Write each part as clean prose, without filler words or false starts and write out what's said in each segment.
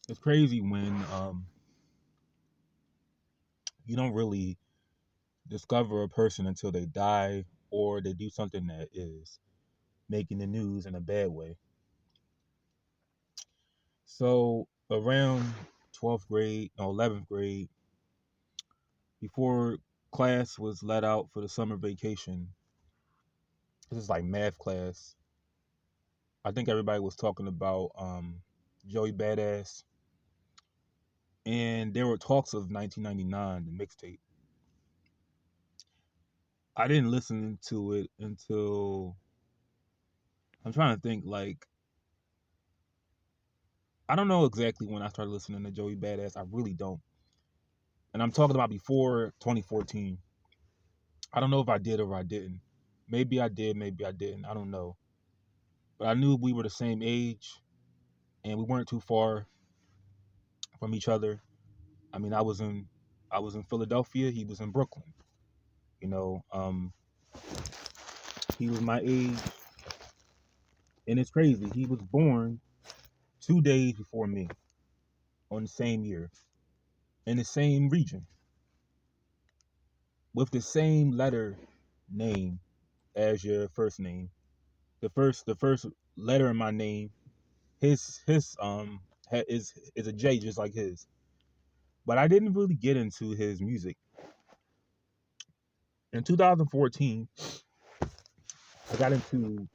It's crazy when you don't really discover a person until they die or they do something that is making the news in a bad way. So around 12th grade, no, 11th grade, before class was let out for the summer vacation, this is like math class. I think everybody was talking about Joey Badass, and there were talks of 1999, the mixtape. I didn't listen to it until I'm trying to think. Like, I don't know exactly when I started listening to Joey Badass. I really don't, and I'm talking about before 2014. I don't know if I did or I didn't. Maybe I did, maybe I didn't. I don't know. But I knew we were the same age and we weren't too far from each other. I mean, I was in Philadelphia, he was in Brooklyn. You know, he was my age, and it's crazy. He was born 2 days before me on the same year in the same region with the same letter name as your first name. The first letter in my name, his is a J just like his. But I didn't really get into his music. In 2014, I got into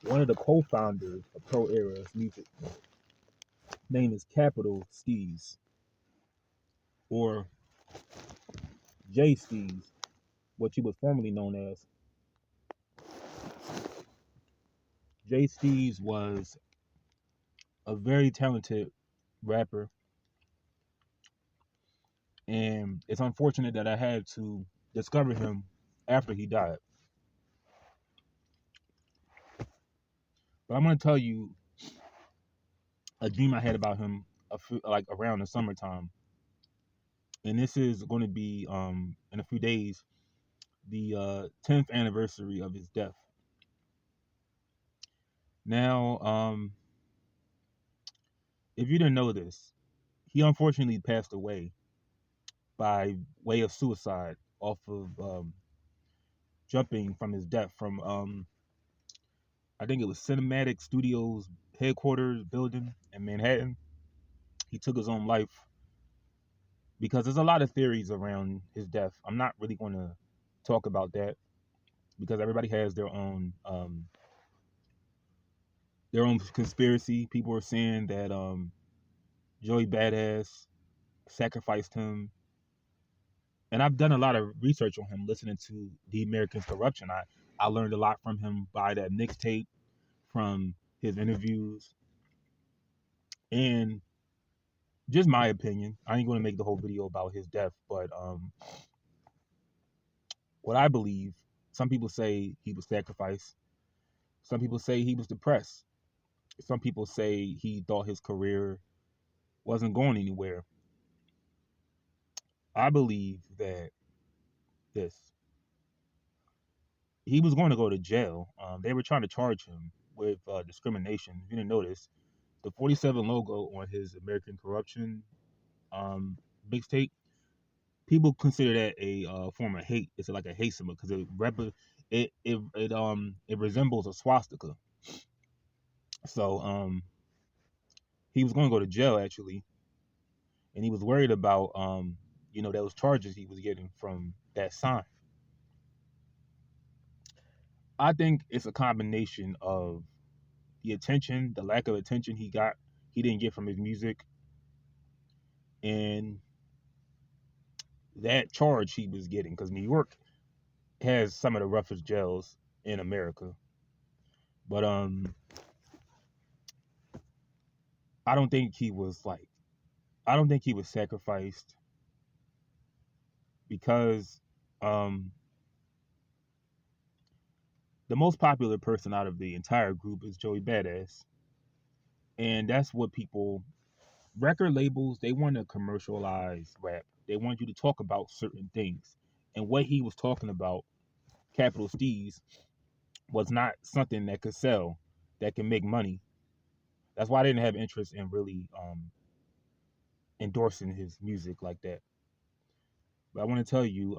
one of the co-founders of Pro Era's music. Name is Capital S.T.E.E.Z. or J S.T.E.E.Z., what he was formerly known as. J S.T.E.E.Z. was a very talented rapper, and it's unfortunate that I had to discover him after he died. But I'm going to tell you a dream I had about him like around the summertime, and this is going to be in a few days the 10th anniversary of his death. Now, if you didn't know this, he unfortunately passed away by way of suicide off of jumping from his death from I think it was Cinematic Studios headquarters building in Manhattan. He took his own life because there's a lot of theories around his death. I'm not really going to talk about that because everybody has their own conspiracy. People are saying that Joey Badass sacrificed him, and I've done a lot of research on him, listening to The American's Corruption. I learned a lot from him by that mixtape, from his interviews, and just my opinion. I ain't going to make the whole video about his death, but what I believe, some people say he was sacrificed. Some people say he was depressed. Some people say he thought his career wasn't going anywhere. I believe that this he was going to go to jail. They were trying to charge him with discrimination. If you didn't notice, the 47 logo on his American Corruption um, mixtape, people consider that a form of hate. It's like a hate symbol because it resembles a swastika. So he was going to go to jail actually, and he was worried about those charges he was getting from that sign. I think it's a combination of the lack of attention he didn't get from his music, and that charge he was getting because New York has some of the roughest jails in America. But I don't think he was like I don't think he was sacrificed because um the most popular person out of the entire group is Joey Badass, and that's what people record labels, they want to commercialize rap. They want you to talk about certain things. And what he was talking about, Capital S.T.E.E.Z., was not something that could sell, that can make money. That's why I didn't have interest in really endorsing his music like that. But I want to tell you,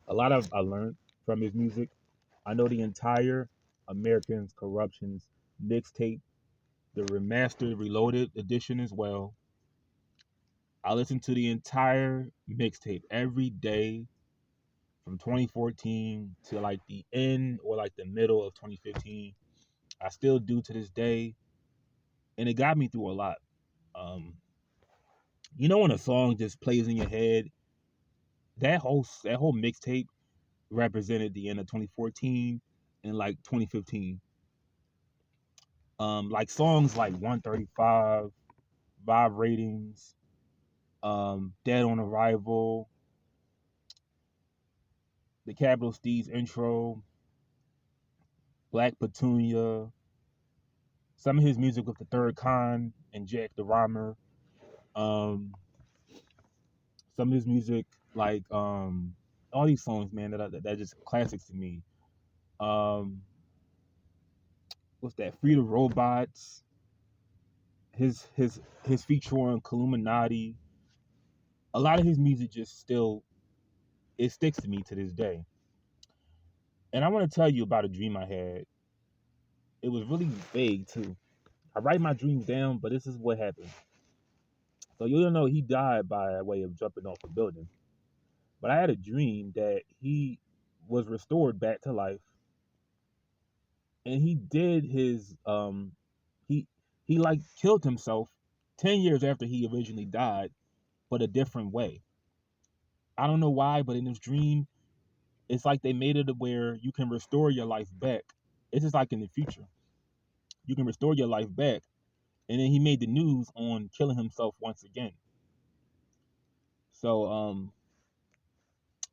a lot of I learned from his music. I know the entire Americans Corruptions mixtape, the remastered, reloaded edition as well. I listened to the entire mixtape every day from 2014 to like the end or like the middle of 2015. I still do to this day, and it got me through a lot. Um, when a song just plays in your head, that whole mixtape represented the end of 2014 and like 2015. Like songs like 135, Vibe Ratings, Dead on Arrival, the Capital S.T.E.E.Z intro, Black Petunia, some of his music with the Third Con and Jack the Rhymer, um, some of his music like all these songs, man, that are just classics to me. Um, what's that? Free the Robots, his feature on Illuminati. A lot of his music just still it sticks to me to this day. And I want to tell you about a dream I had. It was really vague too. I write my dreams down, but this is what happened. So you don't know he died by way of jumping off a building. But I had a dream that he was restored back to life, and he did his he he like killed himself 10 years after he originally died, but a different way. I don't know why, but in this dream, it's like they made it where you can restore your life back. It's just like in the future, you can restore your life back, and then he made the news on killing himself once again. So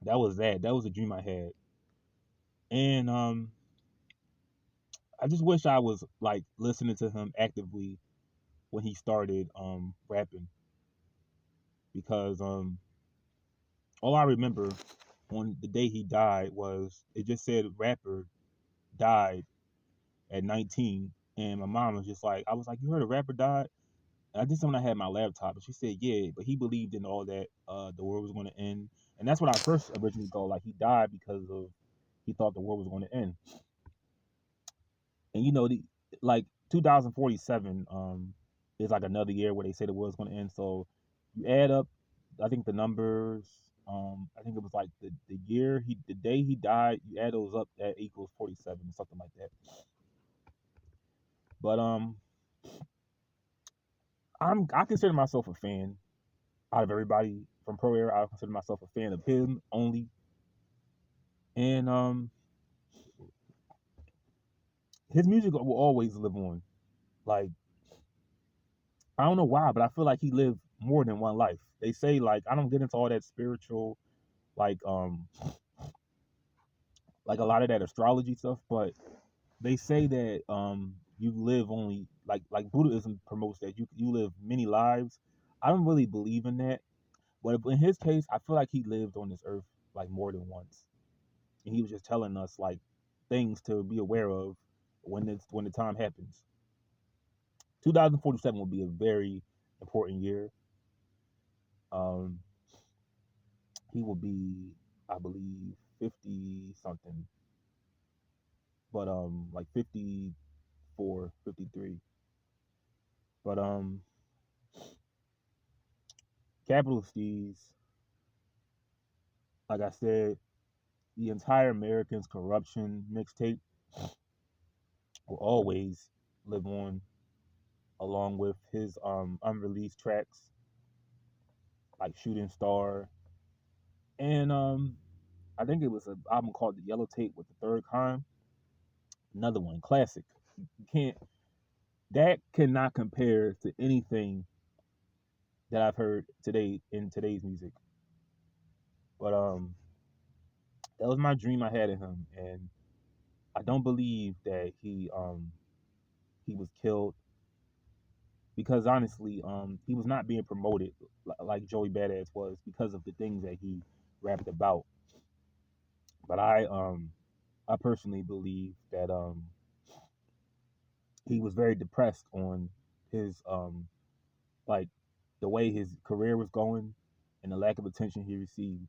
that was that. That was a dream I had, and I just wish I was like listening to him actively when he started rapping, because all I remember on the day he died was it just said rapper died at 19, and my mom was just like, I was like, you heard a rapper died? And I did something. I had my laptop, and she said, yeah, but he believed in all that the world was going to end, and that's what I first originally thought. Like he died because of he thought the world was going to end, and the like 2047 is like another year where they say the world's going to end. So you add up, I think the numbers. I think it was like the year the day he died. You add those up, that equals 47, something like that. But I consider myself a fan out of everybody from Pro Era. I consider myself a fan of him only, and his music will always live on. Like I don't know why, but I feel like he lived more than one life. They say like I don't get into all that spiritual, like like a lot of that astrology stuff, but they say that you live only like Buddhism promotes that you live many lives. I don't really believe in that, but in his case, I feel like he lived on this earth like more than once, and he was just telling us like things to be aware of when the time happens. 2047 will be a very important year. Um, he will be, I believe, 50 something, but like 54, 53. But Capital S.T.E.E.Z, like I said, the entire Americans Corruption mixtape will always live on, along with his unreleased tracks like Shooting Star, and I think it was an album called The Yellow Tape with the Third Kind. Another one, classic. You can't that cannot compare to anything that I've heard today in today's music. But that was my dream I had of him, and I don't believe that he was killed, because honestly, he was not being promoted like Joey Badass was because of the things that he rapped about. But I personally believe that he was very depressed on his like the way his career was going and the lack of attention he received,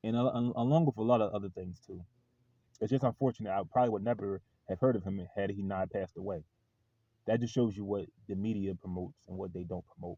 and along with a lot of other things too. It's just unfortunate. I probably would never have heard of him had he not passed away. That just shows you what the media promotes and what they don't promote.